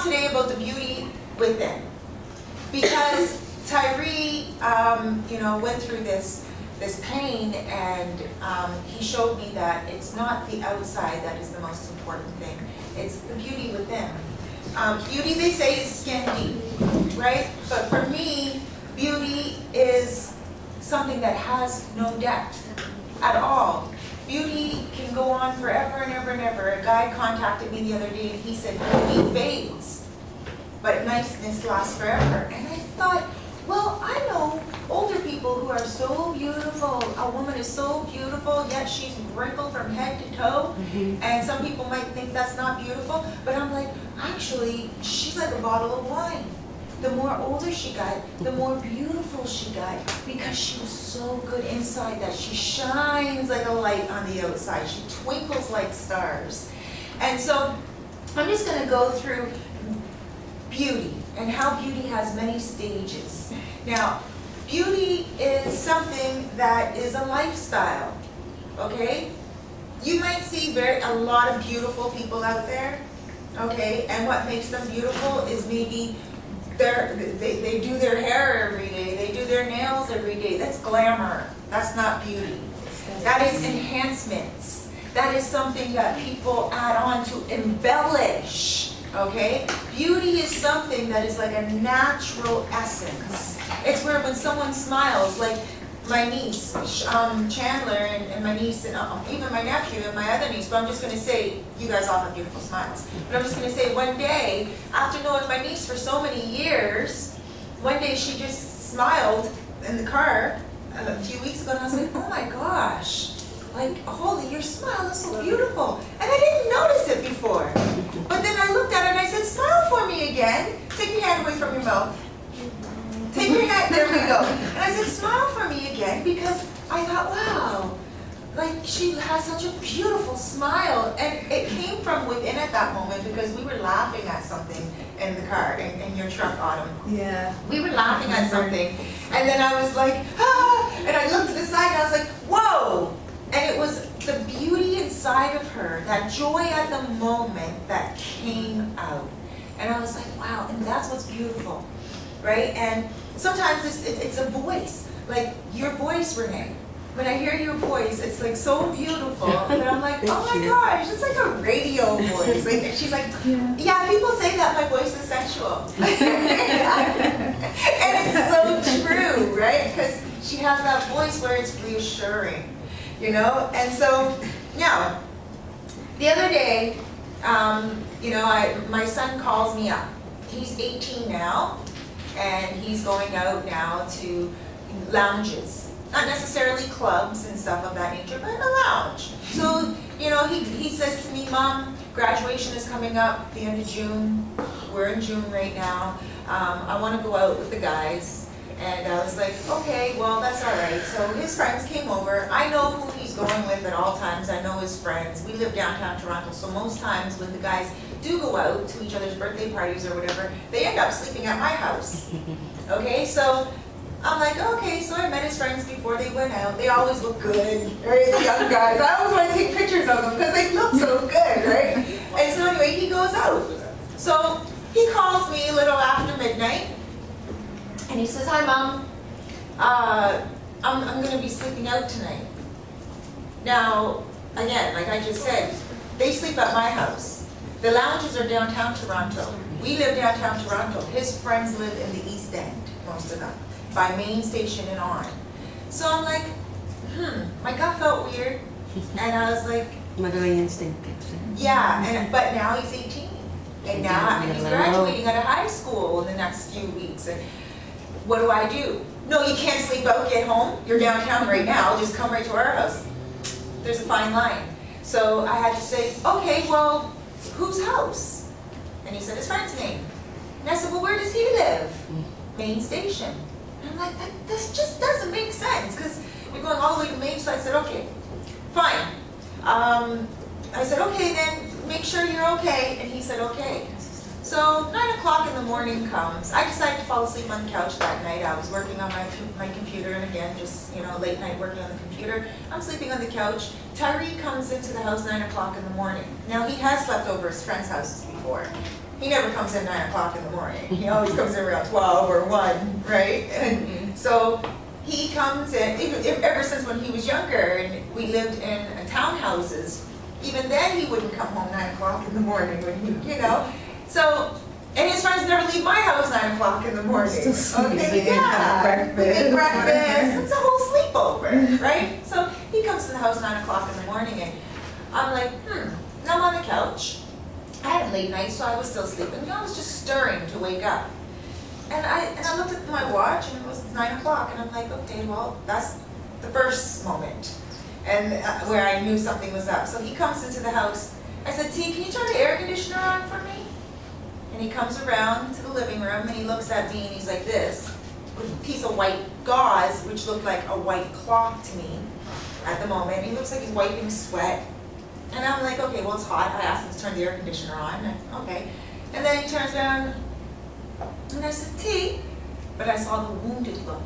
today about the beauty within. Because Tyree, you know, went through this pain, and he showed me that it's not the outside that is the most important thing. It's the beauty within. Beauty, they say, is skin deep, right? But for me, beauty is something that has no depth at all. Beauty can go on forever and ever and ever. A guy contacted me the other day and he said, beauty fades, but niceness lasts forever. And I thought, well, I know older people who are so beautiful. A woman is so beautiful, yet she's wrinkled from head to toe. And some people might think that's not beautiful, but I'm like, actually, she's like a bottle of wine. The more older she got, the more beautiful she got, because she was so good inside that she shines like a light on the outside. She twinkles like stars. And so I'm just going to go through beauty and how beauty has many stages. Now, beauty is something that is a lifestyle, okay? You might see a lot of beautiful people out there, okay? And what makes them beautiful is maybe they do their hair every day, they do their nails every day. That's glamour. That's not beauty. That is enhancements. That is something that people add on to embellish, okay? Beauty is something that is like a natural essence. It's where when someone smiles, like my niece, Chandler, and my niece, and even my nephew and my other niece, but I'm just going to say, you guys all have beautiful smiles. But I'm just going to say, one day, after knowing my niece for so many years, one day she just smiled in the car a few weeks ago, and I was like, oh my gosh, like, holy, your smile is so beautiful. And I didn't notice it before. But then I looked at her and I said, smile for me again. Take your hand away from your mouth. Take your hand, there we go. And I said, smile for me again, because I thought, wow, like she has such a beautiful smile. And it came from within at that moment, because we were laughing at something in the car, in your truck, Autumn. Yeah. We were laughing at something. And then I was like, ah, and I looked to the side and I was like, whoa. And it was the beauty inside of her, that joy at the moment that came out. And I was like, wow, and that's what's beautiful, right? And sometimes it's a voice, like your voice, Renee. When I hear your voice, it's like so beautiful that I'm like, oh my gosh, it's like a radio voice. Like she's like, yeah, people say that my voice is sensual. And it's so true, right? Because she has that voice where it's reassuring, you know? And so, now, the other day, you know, my son calls me up. He's 18 now, and he's going out now to lounges. Not necessarily clubs and stuff of that nature, but a lounge. So, you know, he says to me, Mom, graduation is coming up the end of June. We're in June right now. I want to go out with the guys. And I was like, okay, well, that's all right. So his friends came over. I know who he's going with at all times. I know his friends. We live downtown Toronto, so most times when the guys do go out to each other's birthday parties or whatever, they end up sleeping at my house. Okay, so I'm like, okay, so I met his friends before they went out. They always look good, right? The young guys. I always want to take pictures of them because they look so good, right? And so anyway, he goes out. So he calls me a little after midnight, and he says, hi, Mom. I'm going to be sleeping out tonight. Now, again, like I just said, they sleep at my house. The lounges are downtown Toronto. We live downtown Toronto. His friends live in the East End, most of them, by Main Station and on. So I'm like, my gut felt weird, and I was like, Mothering instinct. yeah, but now he's 18, and now he's graduating out of high school in the next few weeks. And what do? No, you can't sleep out, get home. You're downtown right now, just come right to our house. There's a fine line. So I had to say, okay, well, whose house? And he said his friend's name. And I said, well, where does he live? Main Station. And I'm like, this just doesn't make sense, because you're going all the way to Main. So I said, okay, fine. I said, okay, then make sure you're okay. And he said, okay. So 9 o'clock in the morning comes. I decided to fall asleep on the couch that night. I was working on my computer, and again, just, you know, late night working on the computer. I'm sleeping on the couch. Tyree comes into the house 9 o'clock in the morning. Now, he has slept over his friends' houses before. he never comes in 9 o'clock in the morning. He always comes in around 12 or 1, right? And so he comes in, ever since when he was younger, and we lived in townhouses, even then he wouldn't come home 9 o'clock in the morning when he, you know. So, and his friends never leave my house 9 o'clock in the morning. Okay, yeah. Breakfast. Breakfast. It's a whole sleepover, right? So he comes to the house 9 o'clock in the morning, and I'm like, and I'm on the couch. I had a late night, so I was still sleeping. I was just stirring to wake up. And I looked at my watch, and it was 9 o'clock, and I'm like, okay, well, that's the first moment, and where I knew something was up. So he comes into the house. I said, T, can you turn the air conditioner on for me? And he comes around to the living room, and he looks at me, and he's like this, with a piece of white gauze, which looked like a white cloth to me at the moment. He looks like he's wiping sweat. And I'm like, okay, well, it's hot. I asked him to turn the air conditioner on. Okay. And then he turns around, and I said, T, but I saw the wounded look.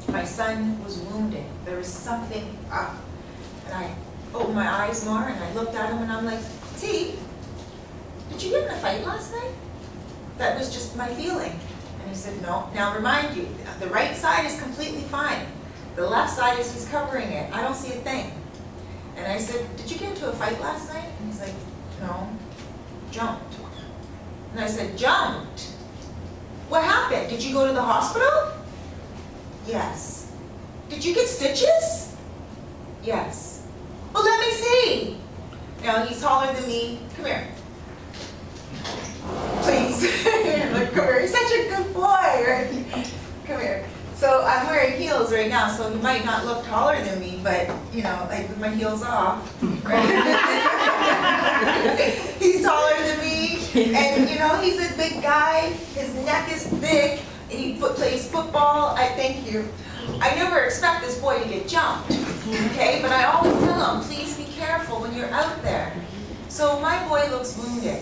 My son was wounded. There was something up. And I opened my eyes more, and I looked at him, and I'm like, T, did you get in a fight last night? That was just my feeling. And he said, no. Now remind you, the right side is completely fine. The left side is he's covering it. I don't see a thing. And I said, did you get into a fight last night? And he's like, no, jumped. And I said, jumped? What happened? Did you go to the hospital? Yes. Did you get stitches? Yes. Well, let me see. Now, he's taller than me. Come here. Please. Like, come here. He's such a good boy, right? Come here. So I'm wearing heels right now, so he might not look taller than me, but, you know, like with my heels off, right? He's taller than me, and, you know, he's a big guy. His neck is thick. He plays football. I thank you. I never expect this boy to get jumped, okay? But I always tell him, please be careful when you're out there. So my boy looks wounded,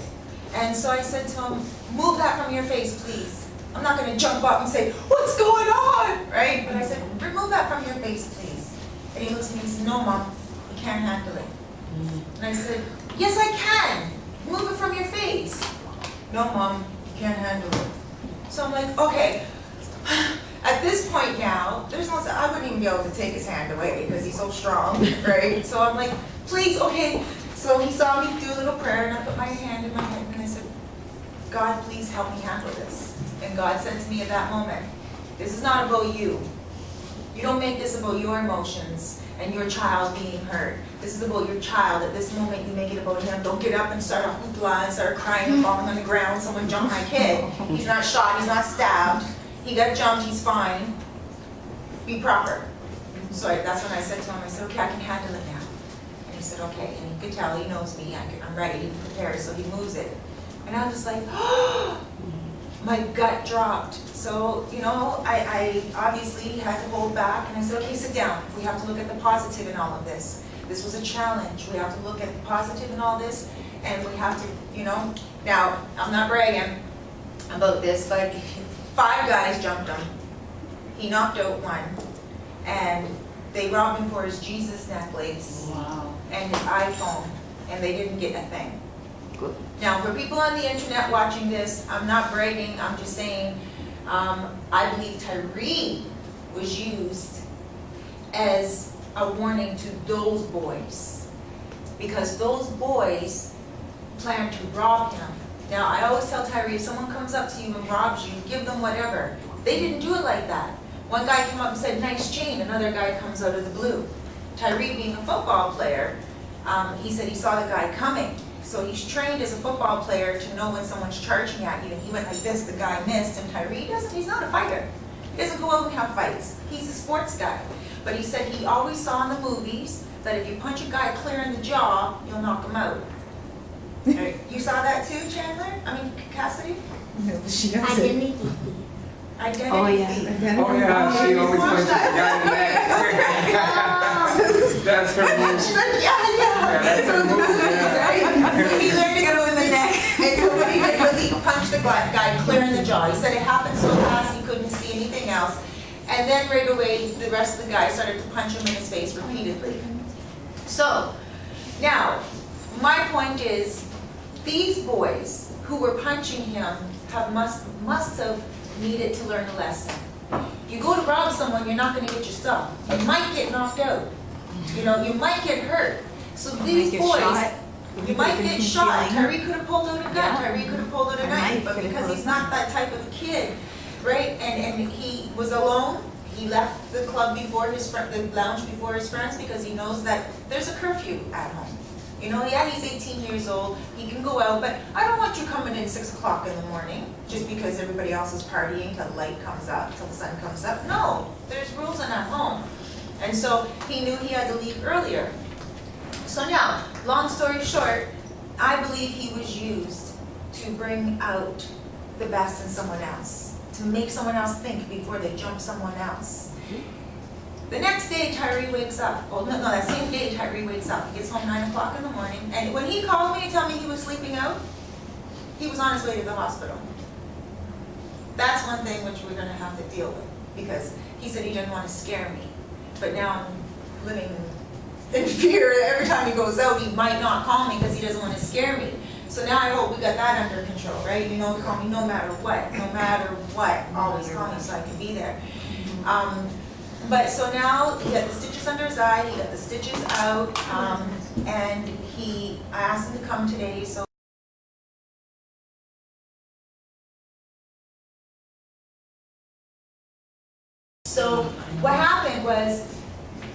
and so I said to him, move that from your face, please. I'm not going to jump up and say, what's going on, right? But I said, remove that from your face, please. And he looks at me and says, no, Mom, you can't handle it. And I said, yes, I can. Move it from your face. No, Mom, you can't handle it. So I'm like, okay. At this point now, there's no, I wouldn't even be able to take his hand away because he's so strong, right? So I'm like, please, okay. So he saw me do a little prayer, and I put my hand in my head, and I said, God, please help me handle this. And God said to me at that moment, this is not about you. You don't make this about your emotions and your child being hurt. This is about your child. At this moment, you make it about him. Don't get up and start a hoopla and start crying and falling on the ground. Someone jumped my kid. He's not shot. He's not stabbed. He got jumped. He's fine. Be proper. So that's when I said to him, I said, okay, I can handle it now. And he said, okay. And he could tell he knows me. I'm ready. He prepared. So he moves it. And I was like, oh! My gut dropped. So, you know, I obviously had to hold back, and I said, okay, sit down. We have to look at the positive in all of this. This was a challenge. We have to look at the positive in all this, and we have to, you know. Now, I'm not bragging about this, but 5 guys jumped him. He knocked out 1, and they robbed him for his Jesus necklace and his iPhone, and they didn't get a thing. Good. Now, for people on the internet watching this, I'm not bragging, I'm just saying, I believe Tyree was used as a warning to those boys, because those boys planned to rob him. Now, I always tell Tyree, if someone comes up to you and robs you, give them whatever. They didn't do it like that. One guy came up and said, nice chain, another guy comes out of the blue. Tyree, being a football player, he said he saw the guy coming. So he's trained as a football player to know when someone's charging at you, and he went like this, the guy missed, and Tyree he's not a fighter. He doesn't go out and have fights. He's a sports guy. But he said he always saw in the movies that if you punch a guy clear in the jaw, you'll knock him out. You saw that too, Chandler? I mean, Cassidy? No, she doesn't. Identity. Oh, yeah. Identity. Oh, yeah, she always punches the guy in the neck. That's her move. Yeah. That's her move, yeah. So he learned to get over the neck. And so what he did was he punched the guy clear in the jaw. He said it happened so fast he couldn't see anything else. And then right away, the rest of the guys started to punch him in his face repeatedly. So, now, my point is, These boys who were punching him must have needed to learn a lesson. You go to rob someone, you're not going to get your stuff. You might get knocked out. You know, you might get hurt. So these boys, you might get shot. Tyree could have pulled out a gun. Tyree could have pulled out a knife, but because he's not that type of kid, right? And he was alone. He left the club before his the lounge before his friends because he knows that there's a curfew at home. You know, yeah, he's 18 years old, he can go out, but I don't want you coming in 6 o'clock in the morning just because everybody else is partying till the light comes up, till the sun comes up. No, there's rules in that home. And so he knew he had to leave earlier. So now, long story short, I believe he was used to bring out the best in someone else, to make someone else think before they jump someone else. The next day, Tyree wakes up. Well, no, that same day, Tyree wakes up. He gets home 9 o'clock in the morning. And when he called me to tell me he was sleeping out, he was on his way to the hospital. That's one thing which we're going to have to deal with. Because he said he didn't want to scare me. But now I'm living in fear that every time he goes out, he might not call me because he doesn't want to scare me. So now I hope we got that under control, right? You know, call me no matter what. No matter what. Always call me so I can be there. But so now he got the stitches under his eye, he got the stitches out, and I asked him to come today. So what happened was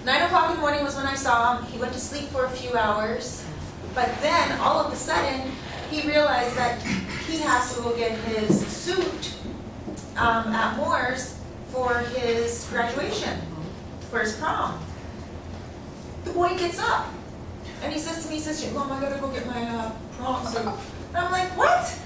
9 o'clock in the morning was when I saw him. He went to sleep for a few hours, but then all of a sudden he realized that he has to go get his suit at Moore's for his graduation, for his prom. The boy gets up and he says to me, he says, Mom, I gotta go get my prom suit. And I'm like, what?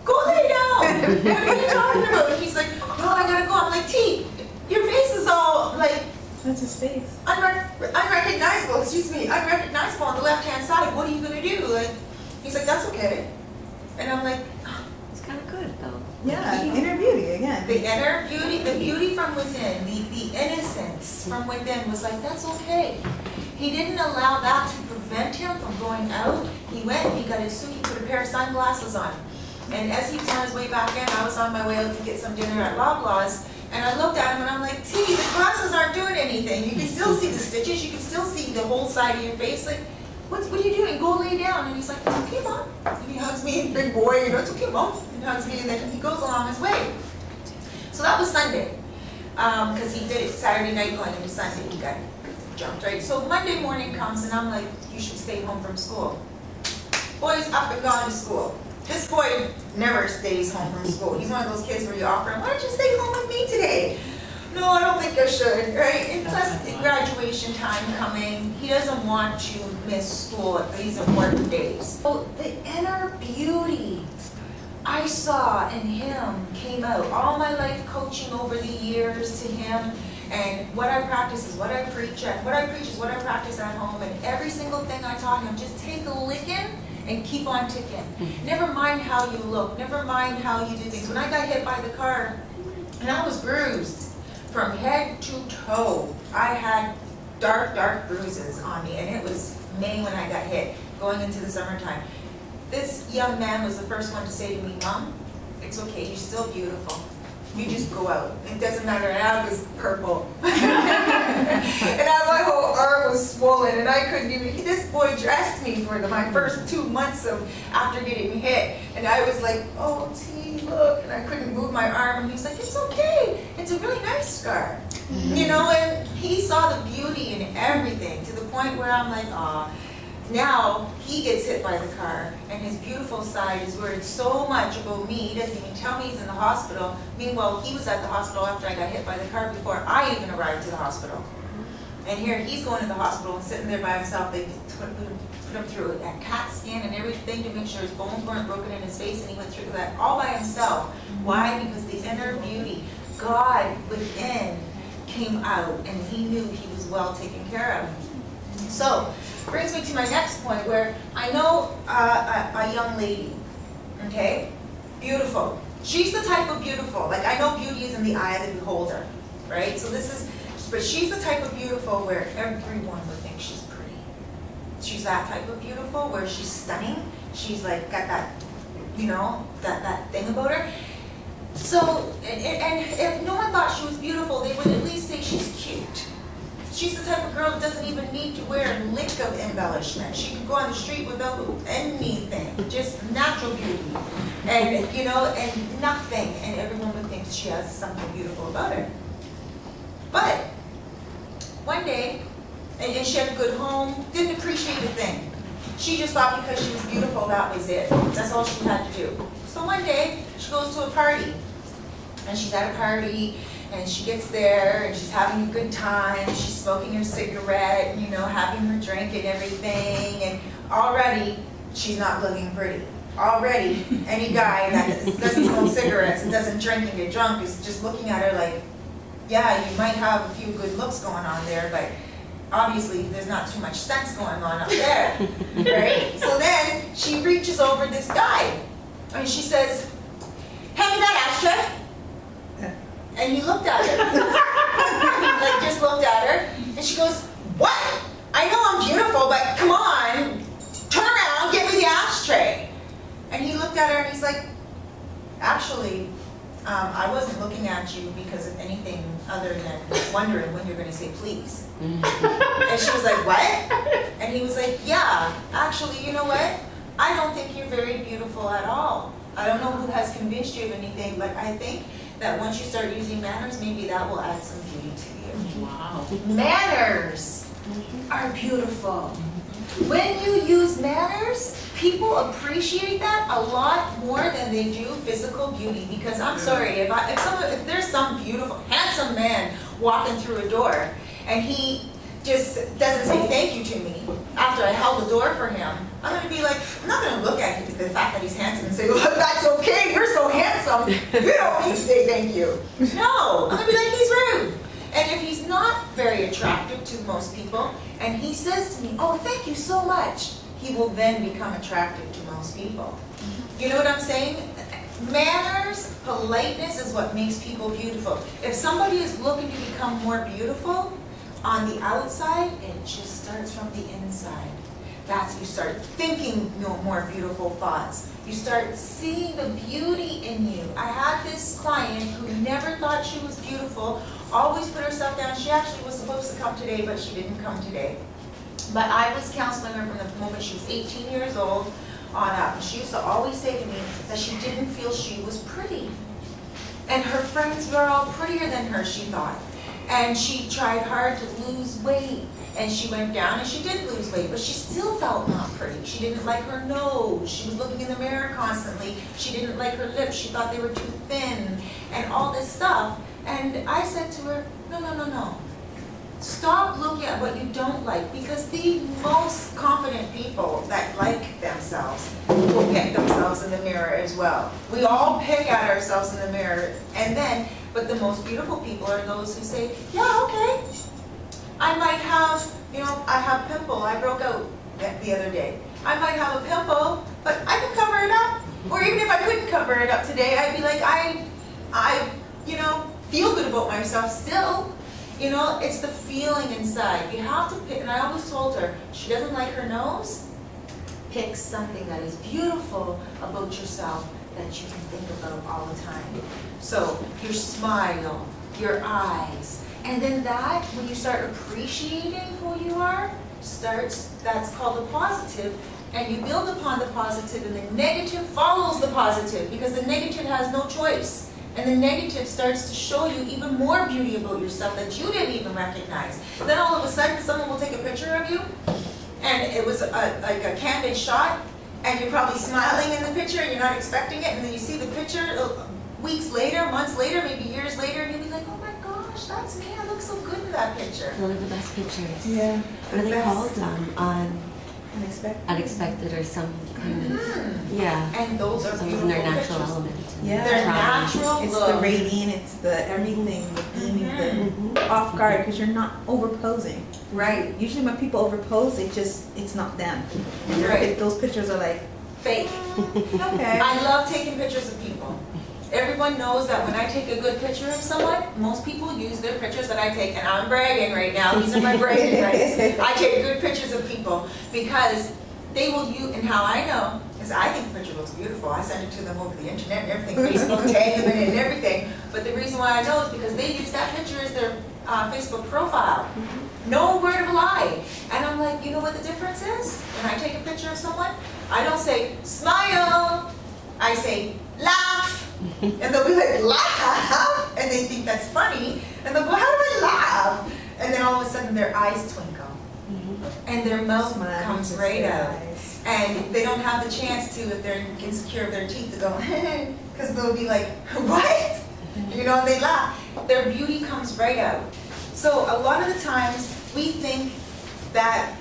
Go lay down. What are you talking about? And he's like, no, I gotta go. I'm like, T, your face is all like, that's his face. Unrecognizable, excuse me, unrecognizable on the left-hand side. What are you gonna do? Like, he's like, that's okay. And I'm like, it's kind of good though. Yeah, inner beauty again. The inner beauty, the beauty from within, the innocence from within was like, that's okay. He didn't allow that to prevent him from going out. He went and he got his suit, he put a pair of sunglasses on. And as he was on his way back in, I was on my way out to get some dinner at Loblaws, and I looked at him and I'm like, T, the glasses aren't doing anything. You can still see the stitches, you can still see the whole side of your face. Like, what are you doing? Go lay down. And he's like, it's okay, Mom. And he hugs me, big boy, you know, it's okay, Mom. And hugs me, and then he goes along his way. So that was Sunday, because he did it Saturday night going into Sunday. He got jumped, right? So Monday morning comes, and I'm like, you should stay home from school. Boy's up and gone to school. This boy never stays home from school. He's one of those kids where you offer him, why don't you stay home with me today? No, I don't think I should, right? And plus the graduation time coming, he doesn't want you to miss school at these important days. So the inner beauty I saw in him came out. All my life coaching over the years to him, and what I practice is what I preach, and what I preach is what I practice at home, and every single thing I taught him, just take a licking and keep on ticking. Never mind how you look, never mind how you do things. When I got hit by the car, and I was bruised from head to toe, I had dark, dark bruises on me, and it was May when I got hit, going into the summertime. This young man was the first one to say to me, Mom, it's okay, you're still beautiful. You just go out. It doesn't matter. And I was purple. And my whole arm was swollen, and I couldn't even, this boy dressed me for my first 2 months of after getting hit. And I was like, oh, T, look. And I couldn't move my arm. And he's like, it's okay. It's a really nice scar. You know, and he saw the beauty in everything to the point where I'm like, aw. Now he gets hit by the car, and his beautiful side is worried so much about me, he doesn't even tell me he's in the hospital. Meanwhile, he was at the hospital after I got hit by the car before I even arrived to the hospital. And here he's going to the hospital and sitting there by himself. They put him through a CAT scan and everything to make sure his bones weren't broken in his face, and he went through that all by himself. Why? Because the inner beauty, God within, came out, and he knew he was well taken care of. So, brings me to my next point, where I know a young lady, okay, beautiful. She's the type of beautiful, like I know beauty is in the eye of the beholder, right? So this is, but she's the type of beautiful where everyone would think she's pretty. she's that type of beautiful where she's stunning. She's like got that, you know, that thing about her. So, and if no one thought she was beautiful, they would at least say she's cute. She's the type of girl that doesn't even need to wear a lick of embellishment. She can go on the street without anything, just natural beauty. And, you know, and nothing. And everyone would think she has something beautiful about her. But one day, and she had a good home, didn't appreciate a thing. She just thought because she was beautiful, that was it. That's all she had to do. So one day, she goes to a party. And she's at a party, and she gets there, and she's having a good time. She's smoking her cigarette, you know, having her drink and everything. And already, she's not looking pretty. Already, any guy that doesn't smoke cigarettes and doesn't drink and get drunk is just looking at her like, yeah, you might have a few good looks going on there, but obviously there's not too much sense going on up there, right? So then she reaches over this guy, and she says, "Hand me that ashtray." And he looked at her, like just looked at her, and she goes, "What? I know I'm beautiful, but come on, turn around, give me the ashtray." And he looked at her and he's like, "Actually, I wasn't looking at you because of anything other than wondering when you're going to say please." And she was like, "What?" And he was like, "Yeah, actually, you know what? I don't think you're very beautiful at all. I don't know who has convinced you of anything, but I think that once you start using manners, maybe that will add some beauty to you." Wow. Manners are beautiful. When you use manners, people appreciate that a lot more than they do physical beauty. Because I'm sorry, if there's some beautiful, handsome man walking through a door and he just doesn't say thank you to me after I held the door for him, I'm going to be like, I'm not going to look at the fact that he's handsome and say, "Well, that's okay, you're so handsome, you don't need to say thank you." No, I'm going to be like, he's rude. And if he's not very attractive to most people, and he says to me, "Oh, thank you so much," he will then become attractive to most people. You know what I'm saying? Manners, politeness is what makes people beautiful. If somebody is looking to become more beautiful, on the outside, it just starts from the inside. You start thinking more beautiful thoughts. You start seeing the beauty in you. I had this client who never thought she was beautiful, always put herself down. She actually was supposed to come today, but she didn't come today. But I was counseling her from the moment she was 18 years old on up. And she used to always say to me that she didn't feel she was pretty. And her friends were all prettier than her, she thought. And she tried hard to lose weight. And she went down and she did lose weight, but she still felt not pretty. She didn't like her nose. She was looking in the mirror constantly. She didn't like her lips. She thought they were too thin and all this stuff. And I said to her, no, no, no, no. Stop looking at what you don't like, because the most confident people that like themselves will pick themselves in the mirror as well. We all pick at ourselves in the mirror, but the most beautiful people are those who say, yeah, okay. I might have, I have a pimple. I broke out the other day. I might have a pimple, but I can cover it up. Or even if I couldn't cover it up today, I'd be like, I feel good about myself still. It's the feeling inside. You have to pick, and I always told her, she doesn't like her nose, pick something that is beautiful about yourself that you can think about all the time. So your smile, your eyes, and then when you start appreciating who you are, that's called the positive, and you build upon the positive, and the negative follows the positive, because the negative has no choice. And the negative starts to show you even more beauty about yourself that you didn't even recognize. Then all of a sudden, someone will take a picture of you, and it was like a candid shot, and you're probably smiling in the picture, and you're not expecting it, and then you see the picture weeks later, months later, maybe years later, and you'll be like, oh my gosh, that's me, I look so good in that picture. One of the best pictures. Yeah. What are they called? Unexpected or some kind of, yeah. And those are Some beautiful of their natural pictures. elements. Yeah. Their Charm. natural It's look. the radiant, it's the everything, the beaming, the off guard, because you're not overposing. Right. Usually when people overpose, it's not them. Right. Those pictures are like, Fake. okay. I love taking pictures of people. Everyone knows that when I take a good picture of someone, most people use their pictures that I take, and I'm bragging right now, these are my bragging rights. I take good pictures of people because they will use, and how I know is I think the picture looks beautiful. I send it to them over the internet and everything, Facebook tag them in it and everything. But the reason why I know is because they use that picture as their Facebook profile. No word of a lie. And I'm like, you know what the difference is? When I take a picture of someone, I don't say, smile. I say, laugh. And they'll be like, laugh? And they think that's funny. And they'll go, how do I laugh? And then all of a sudden their eyes twinkle. And their mouth comes right out. And they don't have the chance to, if they're insecure of their teeth, to go, because they'll be like, what? You know, and they laugh. Their beauty comes right out. So a lot of the times we think that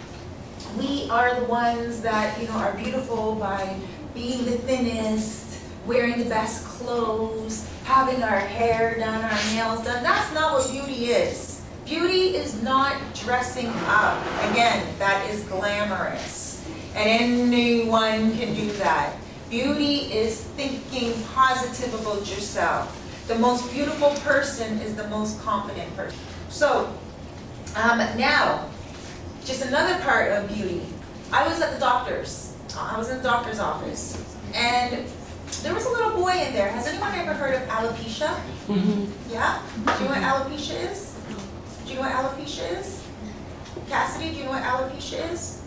we are the ones that, you know, are beautiful by being the thinnest, wearing the best clothes, having our hair done, our nails done. That's not what beauty is. Beauty is not dressing up. Again, that is glamorous. And anyone can do that. Beauty is thinking positive about yourself. The most beautiful person is the most confident person. So, now, just another part of beauty. I was at the doctor's. I was in the doctor's office. And there was a little boy in there. Has anyone ever heard of alopecia? Mm-hmm. Yeah? Do you know what alopecia is? Do you know what alopecia is? Cassidy, do you know what alopecia is?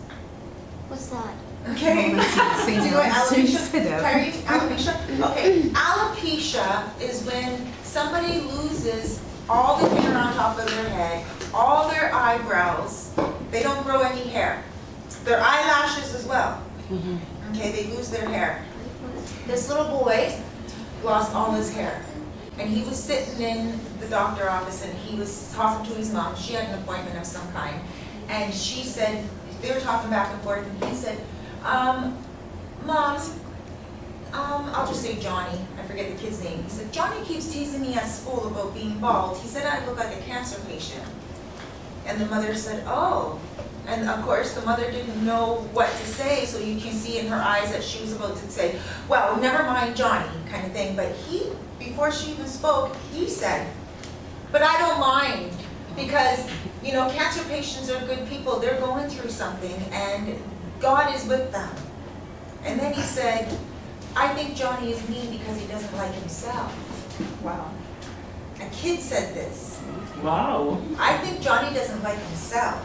What's that? Okay. Do you know what alopecia? Tyree, alopecia? Okay. Alopecia is when somebody loses all the hair on top of their head, all their eyebrows. They don't grow any hair. Their eyelashes as well. Okay, they lose their hair. This little boy lost all his hair. And he was sitting in the doctor office and he was talking to his mom. She had an appointment of some kind. And she said, they were talking back and forth, and he said, Mom, I'll just say Johnny, I forget the kid's name. He said, Johnny keeps teasing me at school about being bald. He said I look like a cancer patient. And the mother said, oh. And of course, the mother didn't know what to say, so you can see in her eyes that she was about to say, well, never mind Johnny, kind of thing. But he, before she even spoke, he said, but I don't mind, because, you know, cancer patients are good people. They're going through something, and God is with them. And then he said, I think Johnny is mean because he doesn't like himself. Wow. A kid said this. Wow. I think Johnny doesn't like himself.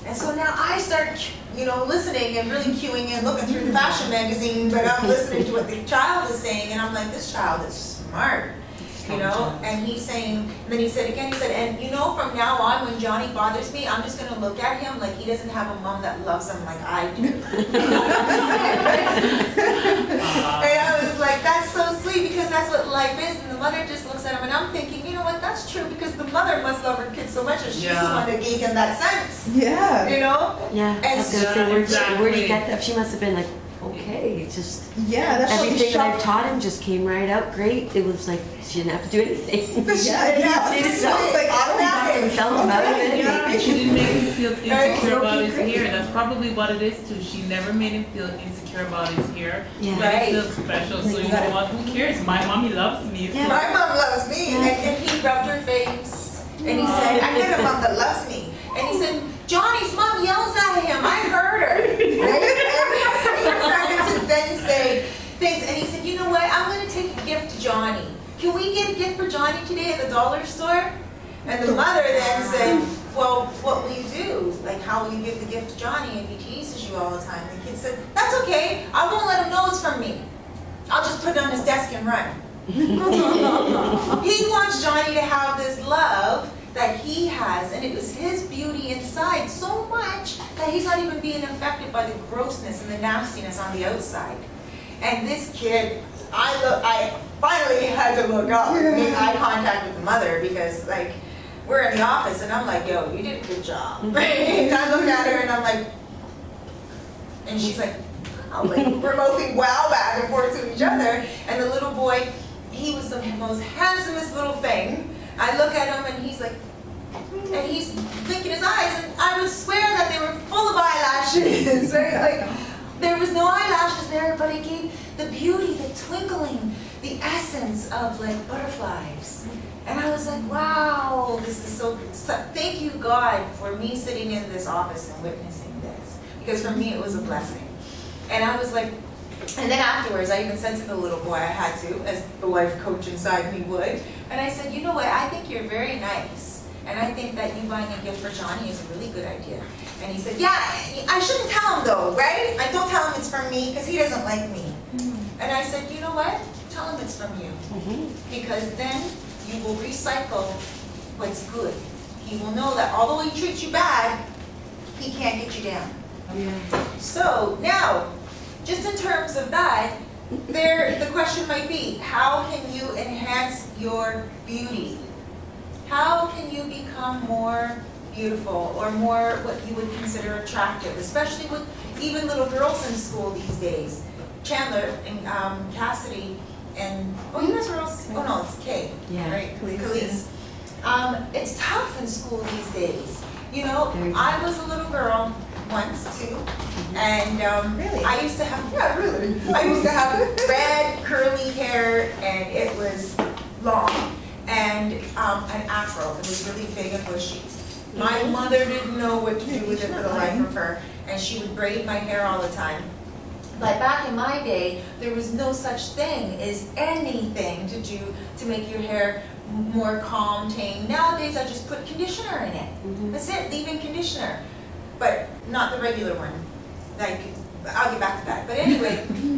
And so now I start, you know, listening and really cueing in, looking through the fashion magazine, but I'm listening to what the child is saying, and I'm like, this child is smart. You know, and he's saying, and then he said again, he said, and you know, from now on, when Johnny bothers me, I'm just going to look at him like he doesn't have a mom that loves him like I do. And I was like, that's so sweet, because that's what life is. And the mother just looks at him, and I'm thinking, you know what, that's true, because the mother must love her kid so much, and she's the one that gave him that sense. Yeah. You know? Yeah, I And was gonna say, exactly. where'd you get that? She must have been like, okay, just Yeah, that's what everything that I've shocked. taught him just came right out great. It was like, she didn't have to do anything. Yeah, She it's just like automatic. felt about it. Yeah, she didn't make him feel insecure about his Right. hair. That's probably what it is too. She never made him feel insecure about his hair. Yeah. Made him feel special. So you know what? Who cares? My mommy loves me. Yeah. My mom loves me, and he rubbed her face, and he said, I get a mom that loves me. And he said, Johnny's mom yells at him, I heard her. Right? And he started to then say things, and he said, you know what, I'm going to take a gift to Johnny. Can we get a gift for Johnny today at the dollar store? And the mother then said, well, what will you do? Like, how will you give the gift to Johnny if he teases you all the time? And the kid said, that's okay, I won't let him know it's from me. I'll just put it on his desk and run. He wants Johnny to have this love that he has, and it was his beauty inside so much that he's not even being affected by the grossness and the nastiness on the outside. And this kid, I finally had to look up and make eye contact with the mother, because like, we're in the office and I'm like, yo, you did a good job. And I look at her and I'm like, and she's like, wow, like we're mouthing wow back and forth to each other. And the little boy, he was the most handsomest little thing. I look at him and he's like, and he's blinking his eyes, and I would swear that they were full of eyelashes, right? Like, there was no eyelashes there, but it gave the beauty, the twinkling, the essence of like butterflies. And I was like, wow, this is so good. So, thank you, God, for me sitting in this office and witnessing this. Because for me, it was a blessing. And I was like, and then afterwards, I even said to the little boy, I had to, as the life coach inside me would. And I said, you know what, I think you're very nice. And I think that you buying a gift for Johnny is a really good idea. And he said, yeah, I shouldn't tell him though, right? Like, don't tell him it's from me, because he doesn't like me. And I said, you know what? Tell him it's from you. Because then you will recycle what's good. He will know that although he treats you bad, he can't get you down. So now, just in terms of that, the question might be, how can you enhance your beauty? How can you become more beautiful or more what you would consider attractive, especially with even little girls in school these days? Chandler and Cassidy and, oh, you guys are all, oh no, it's Kay, right? Khalees. It's tough in school these days. You know, I was a little girl once too, and Really? I used to have, yeah, really. I used to have red curly hair, and it was long, and an afro. It was really big and bushy. My mother didn't know what to do with it for the life of her, and she would braid my hair all the time. But back in my day, there was no such thing as anything to do to make your hair more calm, tame. Nowadays, I just put conditioner in it. That's it, leave-in conditioner. But not the regular one. Like, I'll get back to that. But anyway,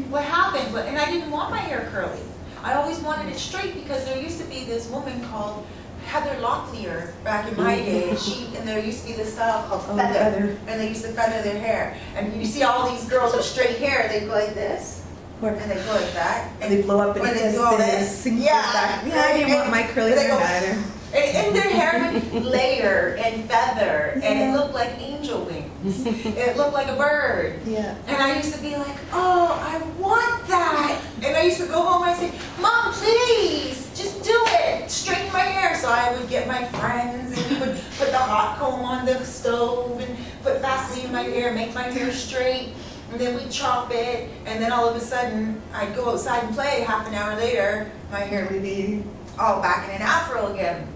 what happened, and I didn't want my hair curly. I always wanted it straight because there used to be this woman called Heather Locklear back in my day, and there used to be this style called feather, and they used to feather their hair. And you see all these girls with straight hair, they go like this, and they go like that, And they blow up and they do all this. Yeah, I didn't want my curly hair either. And their hair would layer and feather, and it looked like angel wings. It looked like a bird. Yeah. And I used to be like, oh, I want that. And I used to go home and I'd say, Mom, please, just do it. Straighten my hair. So I would get my friends, and we would put the hot comb on the stove and put Vaseline in my hair, make my hair straight. And then we'd chop it, and then all of a sudden, I'd go outside and play. Half an hour later, my hair would be all back in an afro again.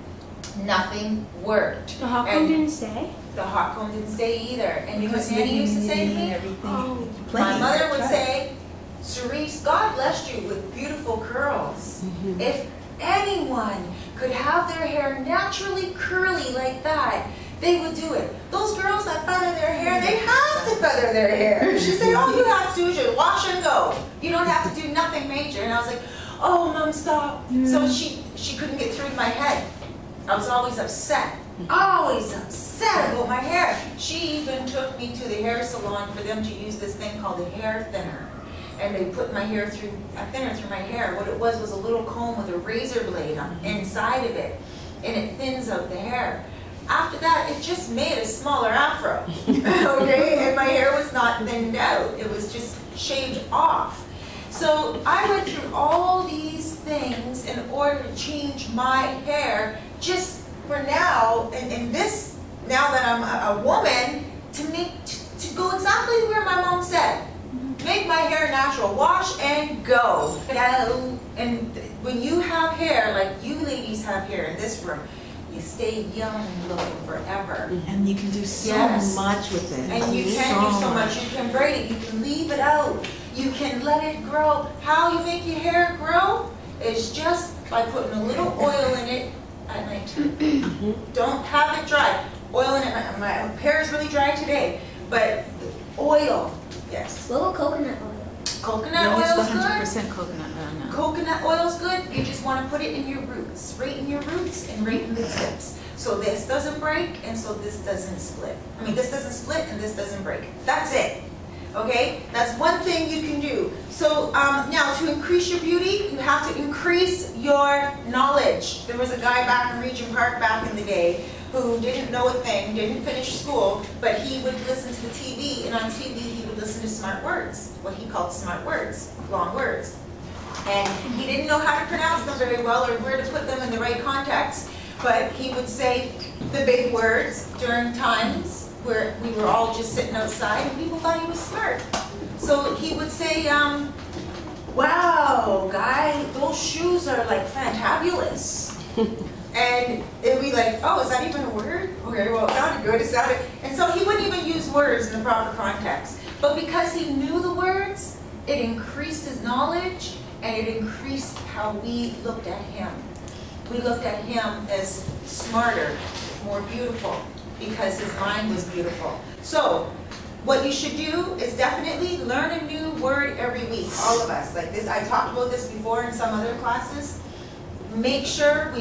Nothing worked. The hot comb didn't stay? The hot comb didn't stay either. And because Nanny used to say to me, Oh. my mother would say, Cerise, God blessed you with beautiful curls. If anyone could have their hair naturally curly like that, they would do it. Those girls that feather their hair, they have to feather their hair. She said, all you have to do is just wash and go. You don't have to do nothing major. And I was like, oh, Mom, stop. So she couldn't get through to my head. I was always upset about my hair. She even took me to the hair salon for them to use this thing called a hair thinner. And they put my hair through, a thinner through my hair. What it was a little comb with a razor blade on inside of it. And it thins out the hair. After that, it just made a smaller afro, okay? And my hair was not thinned out. It was just shaved off. So I went through all these things in order to change my hair just for now, and this, now that I'm a woman, to go exactly where my mom said. Make my hair natural, wash and go. And when you have hair, like you ladies have hair in this room, you stay young looking forever. And you can do so much with it. And you can do so much. You can braid it, you can leave it out, you can let it grow. How you make your hair grow is just by putting a little oil in it at night. Don't have it dry. Oil in it, my hair is really dry today, but oil, yes. What about coconut oil? Coconut oil is good. 100% coconut oil now. Coconut oil is good. You just want to put it in your roots, right in your roots and right in the tips. So this doesn't break and so this doesn't split. I mean, this doesn't split and this doesn't break. That's it. Okay? That's one thing you can do. So now to increase your beauty, you have to increase your knowledge. There was a guy back in Regent Park back in the day who didn't know a thing, didn't finish school, but he would listen to the TV, and on TV he would listen to smart words, what he called smart words, long words. And he didn't know how to pronounce them very well or where to put them in the right context, but he would say the big words during times where we were all just sitting outside and people thought he was smart. So he would say, wow, guy, those shoes are like fantabulous. And it'd be like, oh, is that even a word? Okay, well, it sounded good, it sounded, and so he wouldn't even use words in the proper context. But because he knew the words, it increased his knowledge, and it increased how we looked at him. We looked at him as smarter, more beautiful, because his mind was beautiful. So, what you should do is definitely learn a new word every week, all of us. Like this, I talked about this before in some other classes. Make sure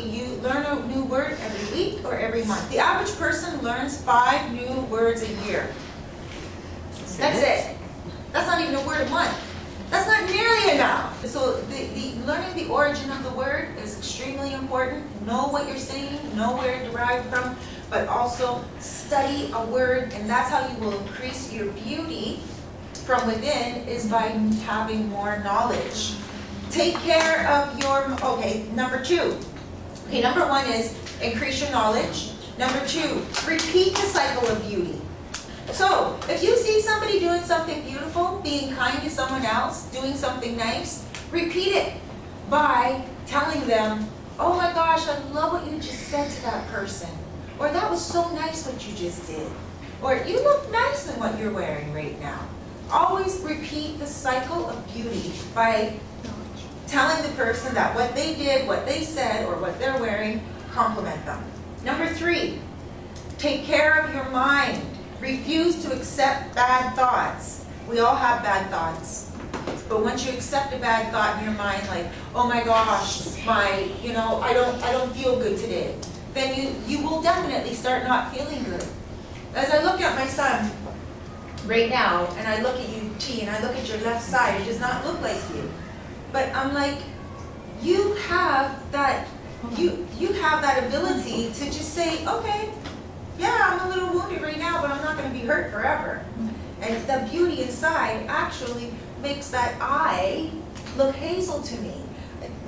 learn a new word every week or every month. The average person learns 5 new words a year. That's it. That's not even a word a month. That's not nearly enough. So learning the origin of the word is extremely important. Know what you're saying, know where it derived from, but also study a word, and that's how you will increase your beauty from within, is by having more knowledge. Take care of your, okay, number 2. Okay, number 1 is increase your knowledge. Number 2, repeat the cycle of beauty. So, if you see somebody doing something beautiful, being kind to someone else, doing something nice, repeat it by telling them, oh my gosh, I love what you just said to that person. Or that was so nice what you just did. Or you look nice in what you're wearing right now. Always repeat the cycle of beauty by telling the person that what they did, what they said, or what they're wearing, compliment them. Number 3, take care of your mind. Refuse to accept bad thoughts. We all have bad thoughts. But once you accept a bad thought in your mind, like, oh my gosh, I don't feel good today, then you will definitely start not feeling good. As I look at my son right now, and I look at you, T, and I look at your left side, it does not look like you. But I'm like, you have that ability to just say, okay, yeah, I'm a little wounded right now, but I'm not going to be hurt forever. And the beauty inside actually makes that eye look hazel to me.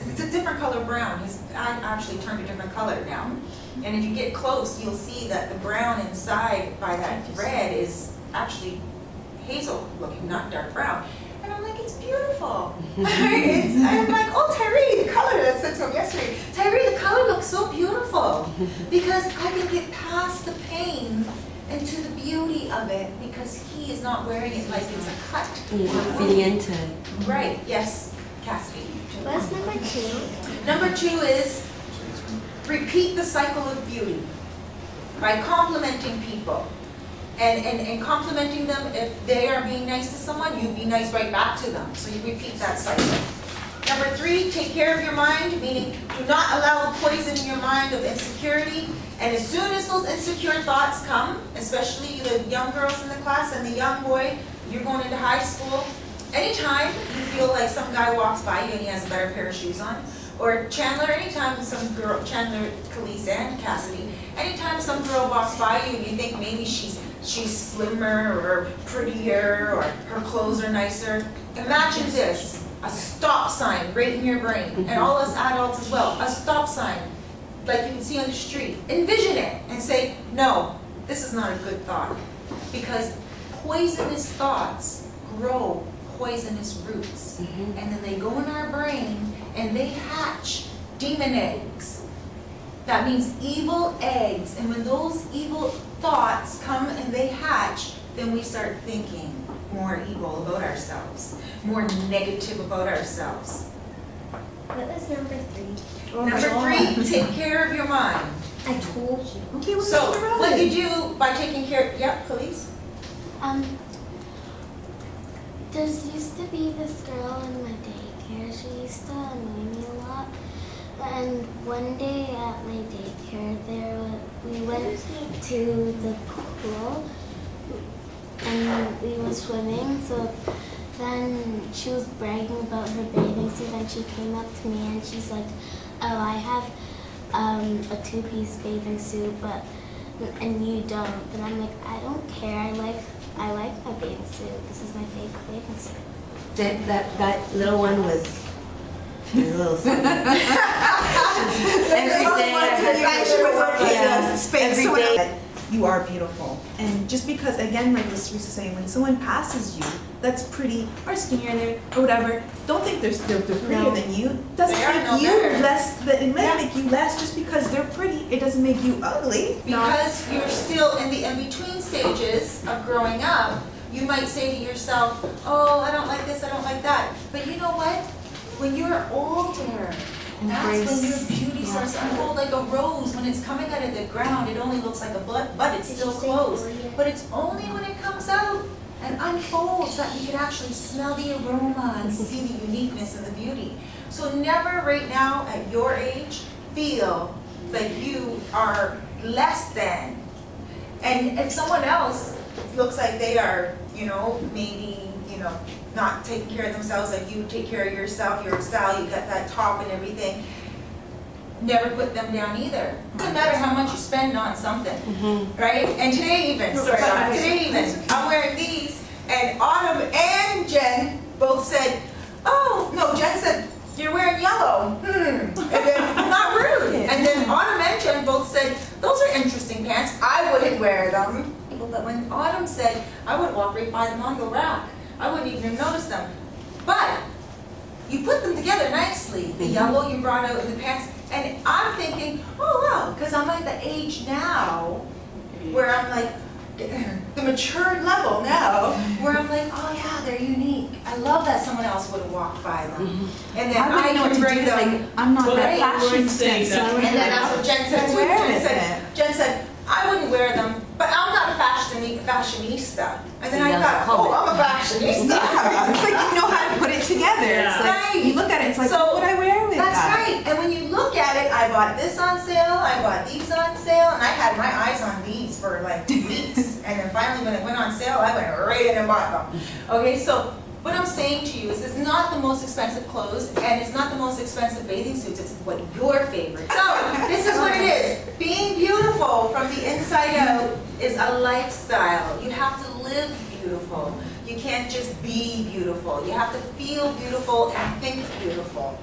It's a different color brown. His eye actually turned a different color now. And if you get close, you'll see that the brown inside by that red is actually hazel looking, not dark brown. And I'm like, it's beautiful. I'm like, oh, Tyree, the color, I said to him yesterday, Tyree, the color looks so beautiful. Because I can get past the pain and to the beauty of it, because he is not wearing it like it's a cut. You're not feeding into it. Right, yes, Cassidy. What's number 2? Number 2 is repeat the cycle of beauty by complimenting people. And complimenting them, if they are being nice to someone, you be nice right back to them. So you repeat that cycle. Number 3, take care of your mind, meaning do not allow the poison in your mind of insecurity. And as soon as those insecure thoughts come, especially the young girls in the class and the young boy, you're going into high school, anytime you feel like some guy walks by you and he has a better pair of shoes on, or Chandler, anytime some girl, Chandler, Khalees, and Cassidy, anytime some girl walks by you and you think maybe she's slimmer or prettier or her clothes are nicer, imagine this, a stop sign right in your brain, and all us adults as well, a stop sign like you can see on the street. Envision it and say, no, this is not a good thought, because poisonous thoughts grow poisonous roots, and then they go in our brain and they hatch demon eggs. That means evil eggs, and when those evil thoughts come and they hatch, then we start thinking more evil about ourselves, more negative about ourselves. What was number 3? Number 3, take care of your mind. I told you. Okay, well, So what you do by taking care, yep, Khalees? There used to be this girl in my daycare. She used to annoy me a lot. And one day at my daycare, we went to the pool and we were swimming. So then she was bragging about her bathing suit, and she came up to me and she's like, "Oh, I have a 2-piece bathing suit, and you don't." And I'm like, "I don't care. I like my bathing suit. This is my favorite bathing suit." That little one was a little something. Every day I had She was yeah, space every day you are beautiful. And just because, again, like Cerise was saying, when someone passes you that's pretty or skinnier or whatever, don't think they're prettier than you. Doesn't They are make no you better. less. It might make you less just because they're pretty. It doesn't make you ugly. Because you're still in the in-between stages of growing up, you might say to yourself, oh, I don't like this, I don't like that. But you know what? When you're older, that's when your beauty starts to unfold like a rose. When it's coming out of the ground, it only looks like a bud, but it's still closed. But it's only when it comes out and unfolds that you can actually smell the aroma and see the uniqueness and the beauty. So never right now at your age feel like you are less than. And if someone else looks like they are, you know, maybe, you know, not taking care of themselves like you take care of yourself, your style, you got that top and everything, never put them down either. Doesn't matter how much you spend on something, right? And today even, I'm wearing these, and Autumn and Jen both said, oh, no, Jen said, you're wearing yellow. And then, not rude. And then Autumn and Jen both said, those are interesting pants. I wouldn't wear them. But when Autumn said, I would walk right by them on the rack. I wouldn't even notice them. But you put them together nicely. The yellow you brought out in the pants. And I'm thinking, oh wow, because I'm at the age now where I'm like, the matured level now, where I'm like, oh yeah, they're unique. I love that someone else would have walked by them. And then I can bring them. Like, I'm not Well, that they fashion wouldn't say sense. So I that. wouldn't And then be that's like, what Jen said too. wear Jen said, I wouldn't wear them, but I'm not a fashionista. And then I Yeah, thought, comment. oh, I'm a fashionista. yeah, it's like you know how to put it together. Yeah. It's like Right. you look at it, it's like, So, what would I wear with That's that? right. And when you look at it, I bought this on sale, I bought these on sale, and I had my eyes on these for like weeks. And then finally when it went on sale, I went right in and bought them. Okay, so what I'm saying to you is it's not the most expensive clothes and it's not the most expensive bathing suits, it's what your favorite. So this is what it is. Being beautiful from the inside out is a lifestyle. You have to live beautiful. You can't just be beautiful. You have to feel beautiful and think beautiful.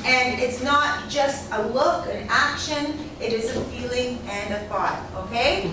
And it's not just a look, an action, it is a feeling and a thought, okay?